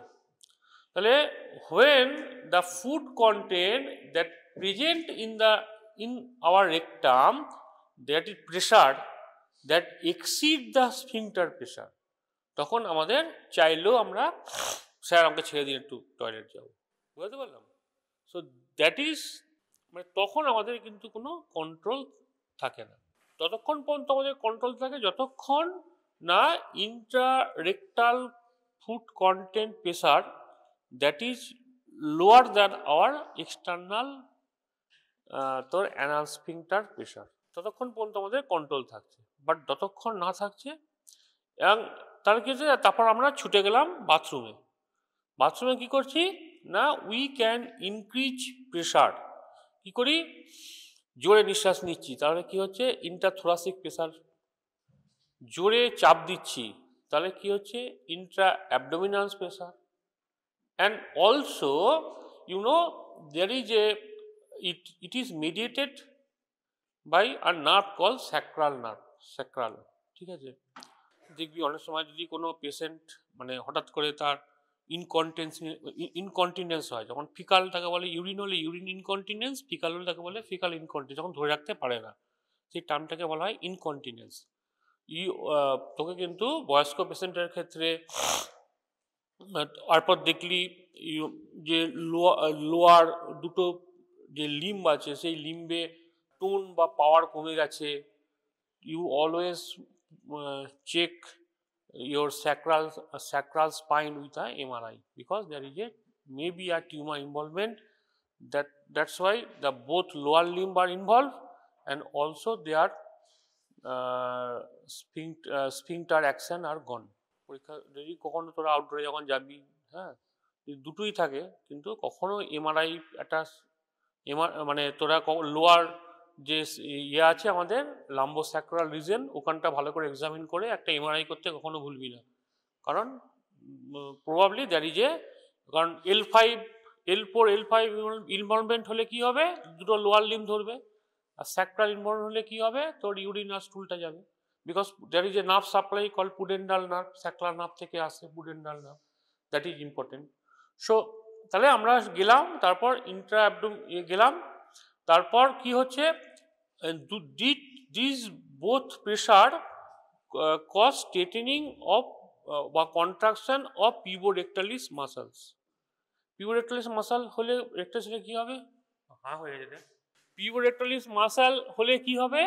তাহলে when the food content that present in our rectum, that is pressure that exceed the sphincter pressure, তখন আমাদের চাইলেও আমরা স্যার আমাকে ছেড়ে দিন একটু টয়লেট যাবো, বুঝতে পারলাম। সো দ্যাট ইজ, মানে তখন আমাদের কিন্তু কোনো কন্ট্রোল থাকে না। ততক্ষণ পর্যন্ত আমাদের কন্ট্রোল থাকে যতক্ষণ না intrarectal food content pressure that is lower than our external তোর অ্যানাল স্ফিংটার প্রেশার, ততক্ষণ পর্যন্ত আমাদের কন্ট্রোল থাকছে। বাট যতক্ষণ না থাকছে এবং তার কি হচ্ছে, তারপর আমরা ছুটে গেলাম বাথরুমে। বাথরুমে কি করছি না, উই ক্যান ইনক্রিজ প্রেশার। কি করি, জোরে নিঃশ্বাস নিচ্ছি, তাহলে কি হচ্ছে ইন্টারথোরাসিক প্রেশার। জোরে চাপ দিচ্ছি, তাহলে কি হচ্ছে intra abdominal pressure. And also you know there is a it is mediated by a nerve called sacral nerve, sacral, ঠিক আছে। দেখবি অনেক সময় যদি কোনো পেশেন্ট মানে হঠাৎ করে তার ইনকন্টিনেন্স হয়, যখন ফিকাল তাকে বলে ইউরিন হলে ইউরিন ইনকন্টিনেন্স, ফিকাল হলে তাকে বলে ফিকাল ইনকন্টিনেন্স, যখন ধরে রাখতে পারে না, সেই টার্মটাকে বলা হয় ইনকন্টিনেন্স। তোকে কিন্তু বয়স্ক পেশেন্টের ক্ষেত্রে তারপর দেখলি যে লোয়ার দুটো যে লিম্ব আছে সেই লিম্বে টোন বা পাওয়ার কমে গেছে, you always check your sacral spine with a MRI, because there is a maybe a tumor involvement. That's why the both lower limb are involved, and also their sphincter action are gone. পরীক্ষা যদি কখনো তোরা আউটডোরে যখন যাবি, হ্যাঁ, দুটোই থাকে, কিন্তু কখনো এমআরআই একটা মানে তোরা লোয়ার যে ইয়ে আছে আমাদের লাম্বোস্যাক্রাল রিজন, ওখানটা ভালো করে এক্সামিন করে একটা এমআরআই করতে কখনো ভুলবি না। কারণ প্রবাবলি দ্যাট ইজ এ, কারণ L5 L4 L5 ইনভলভমেন্ট হলে কি হবে, দুটো লোয়ার লিম ধরবে, আর স্যাক্রাল ইনভলভমেন্ট হলে কি হবে, তোর ইউরিন আর স্টুলটা যাবে, because that is A nerve supply call pudendal nerve, sacral nerve থেকে আসে pudendal nerve, that is important. So তাহলে আমরা গেলাম, তারপর ইন্ট্রা অ্যাবডোম গেলাম, তারপর কি হচ্ছে this both pressure cause straightening of বা contraction of puborectalis muscles. Puborectalis muscle হলে রেক্টাস হলে কি হবে, হ্যাঁ হয়ে যেতে, পিউবোরেক্টালিস মাসল হলে কি হবে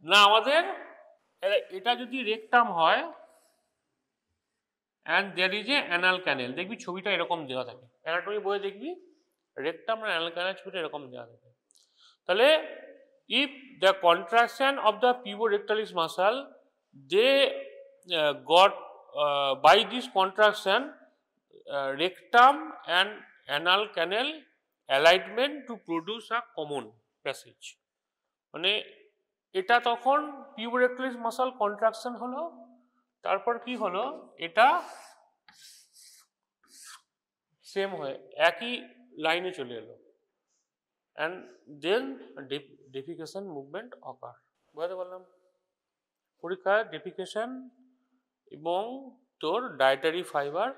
না, আমাদের এটা যদি রেকটাম হয় and there is a anal canal, দেখবি ছবিটা এরকম দেওয়া থাকে, অ্যানাটমি বইয়ে দেখবি রেকটাম আর অ্যানাল ক্যানেল ছবিটা এরকম দেওয়া থাকে। তাহলে if the contraction of the puborectalis muscle, they got by this contraction rectum and anal canal alignment to produce a common passage, মানে এটা তখন puborectalis muscle contraction হলো, তারপর কি হলো, এটা সেম হয়ে একই লাইনে চলে এলো, and then defecation movement occur। বুঝতে পারলাম, পরীক্ষায় ডেফিকেশন এবং তোর ডায়েটারি ফাইবার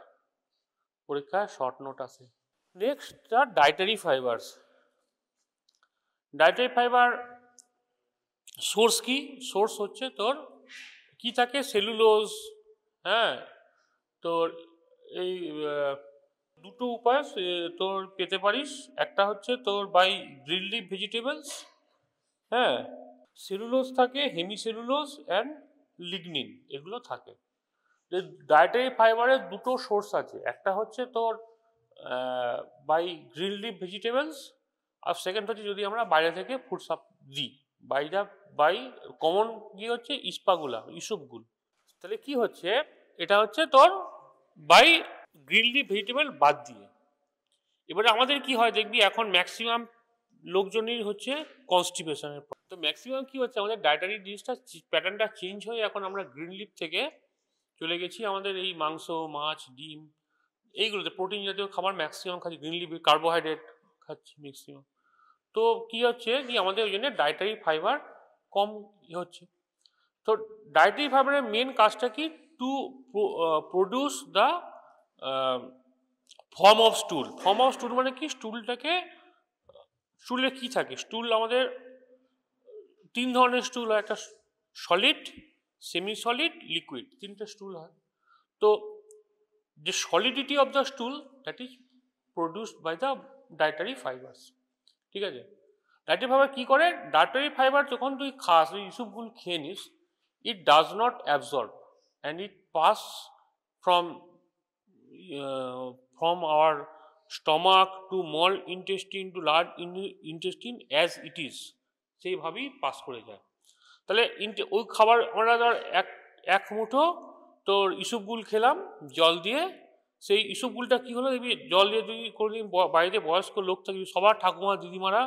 পরীক্ষায় শর্ট নোট আছে। নেক্সট তার dietary fibres. Dietary fibre source কি, সোর্স হচ্ছে তোর কি থাকে, সেলুলোজ, হ্যাঁ, তোর এই দুটো উপায় তোর পেতে পারিস, একটা হচ্ছে তোর বাই গ্রিন লিফ ভেজিটেবলস, হ্যাঁ, সেলুলোজ থাকে, হেমিসেলুলোজ অ্যান্ড লিগনিন, এগুলো থাকে। ডায়েটারি ফাইবারের দুটো সোর্স আছে, একটা হচ্ছে তোর বাই গ্রিন লিফ ভেজিটেবলস, আর সেকেন্ড হচ্ছে যদি আমরা বাইরে থেকে ফুড সাপ দিই, বাই কমন কি হচ্ছে ইস্পাগুলা, ইসুপগুল। তাহলে কি হচ্ছে, এটা হচ্ছে তোর বাই গ্রিন লিফ ভেজিটেবল বাদ দিয়ে। এবারে আমাদের কি হয় দেখবি, এখন ম্যাক্সিমাম লোকজনই হচ্ছে কনস্টিপেশনের, তো ম্যাক্সিমাম কি হচ্ছে আমাদের ডায়েটারি জিনিসটা প্যাটার্নটা চেঞ্জ হয়ে এখন আমরা গ্রিন লিফ থেকে চলে গেছি আমাদের এই মাংস, মাছ, ডিম, এইগুলোতে প্রোটিন জাতীয় খাবার ম্যাক্সিমাম খাচ্ছি, গ্রিন লিফ কার্বোহাইড্রেট খাচ্ছি ম্যাক্সিমাম। তো কি হচ্ছে কি আমাদের ওই জন্য ডায়েটারি ফাইবার কম হচ্ছে। তো ডায়েটারি ফাইবারের মেন কাজটা কি, to produce the form of স্টুল। Form of স্টুল মানে কি, স্টুলটাকে, স্টুলে কি থাকে, স্টুল আমাদের তিন ধরনের স্টুল হয়, একটা সলিড, সেমি সলিড, লিকুইড, তিনটে স্টুল হয়। তো যে solidity of the stool that is produced by the dietary fibres, ঠিক আছে। ডায়েটারি ফাইবার কি করে, ডায়েটারি ফাইবার যখন তুই খাস, ওই ইসুপগুলো খেয়ে নিস, it does not absorb, and it pass from our stomach to small intestine to large intestine as it is, সেইভাবেই পাস করে যায়। তাহলে ওই খাবার আমরা ধর এক মুঠো তোর ইসবগুল খেলাম জল দিয়ে, সেই ইসবগুলটা কি হলো দেখবি জল দিয়ে যদি কোনোদিন বাড়িতে বয়স্ক লোক থাকবি, সবার ঠাকুমা দিদিমারা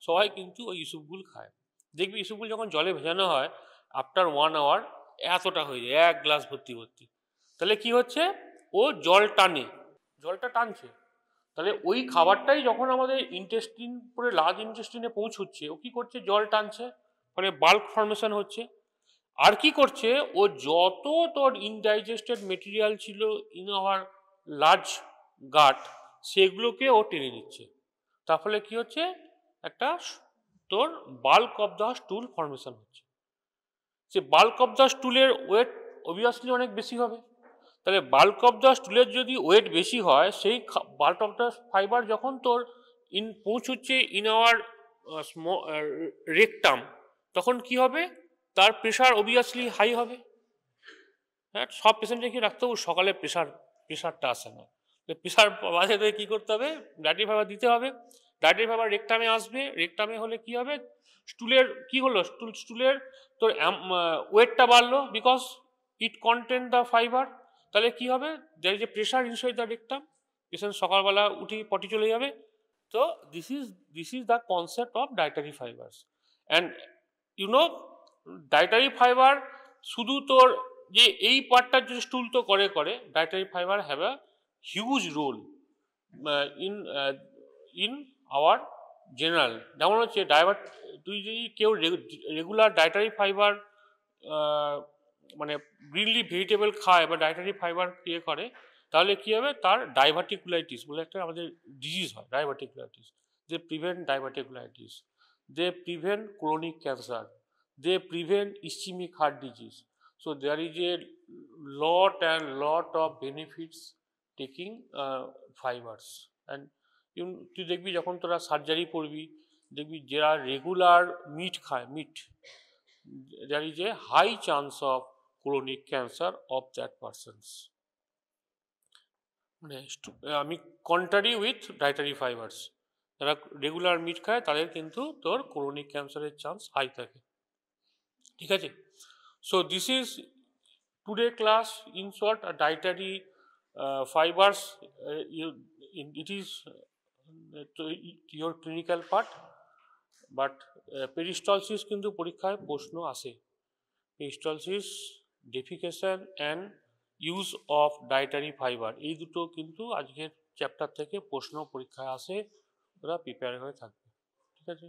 সবাই কিন্তু ওই ইসবগুল খায়। দেখবি ইসবগুল যখন জলে ভেজানো হয় আফটার 1 আওয়ার এতটা হয়ে যায়, 1 গ্লাস ভর্তি ভর্তি। তাহলে কি হচ্ছে, ও জল টানে, জলটা টানছে। তাহলে ওই খাবারটাই যখন আমাদের ইন্টেস্টিন পরে লার্জ ইন্টেস্টিনে পৌঁছচ্ছে, ও কি করছে, জল টানছে, ফলে বাল্ক ফর্মেশন হচ্ছে। আর কি করছে, ও যত তোর ইনডাইজেস্টেড মেটেরিয়াল ছিল ইন আওয়ার লার্জ গাট, সেগুলোকে ও টেনে নিচ্ছে। তার ফলে কি হচ্ছে, একটা তোর bulk of the stool formation হচ্ছে। সে বাল্ক অফ দ্য স্টুলের ওয়েট অবভিয়াসলি অনেক বেশি হবে। তাহলে বাল্ক অফ দ্য স্টুলের যদি ওয়েট বেশি হয়, সেই বাল্ক অফ দ্য ফাইবার যখন তোর পৌঁছচ্ছে ইন আওয়ার রেকটাম, তখন কি হবে, তার প্রেশার অবভিয়াসলি হাই হবে। হ্যাঁ, সব পেশেন্টে কি রাখতে হবে, সকালে প্রেশারটা আসে না, প্রেশার বাঁচাতে কী করতে হবে, ডায়েটারি ফাইবার দিতে হবে। ডায়েটারি ফাইবার রেকটামে আসবে, রেকটামে হলে কি হবে, স্টুলের কি হলো, স্টুলের তোর ওয়েটটা বাড়লো, because it content the fibre. তাহলে কি হবে, there is a pressure inside the rectum, patient সকালবেলা উঠে পটি চলে যাবে। তো this is the concept of dietary fibres. And you know dietary fibre শুধু তোর যে এই পার্টটার যে স্টুল তো করে dietary fibre have a huge role in our general. যেমন হচ্ছে তুই যদি কেউ রেগুলার ডায়েটারি ফাইবার মানে গ্রিনলি ভেজিটেবল খায় বা ডায়েটারি ফাইবার ইয়ে করে, তাহলে কী হবে, তার ডাইভার্টিকুলাইটিস বলে একটা আমাদের ডিজিজ হয়, diverticulitis. They prevent diverticulitis, they prevent chronic cancer, they prevent ischemic heart disease. So there is a lot of benefits taking fibers. And তুই দেখবি যখন তোরা সার্জারি করবি, দেখবি যারা রেগুলার মিট খায়, there is a high chance of chronic cancer of that persons. মানে আমি কন্ট্রারি উইথ ডায়েটারি ফাইবার্স, যারা রেগুলার মিট খায় তাদের কিন্তু তোর ক্রনিক ক্যান্সারের চান্স হাই থাকে। ঠিক আছে, so this is today class in short, dietary fibres it is your clinical part. But peristalsis কিন্তু পরীক্ষায় প্রশ্ন আসে, peristalsis, defecation and use of dietary fibre, এই দুটো কিন্তু আজকের চ্যাপ্টার থেকে প্রশ্ন পরীক্ষায় আসে, ওরা প্রিপেয়ার হয়ে থাকবে। ঠিক আছে।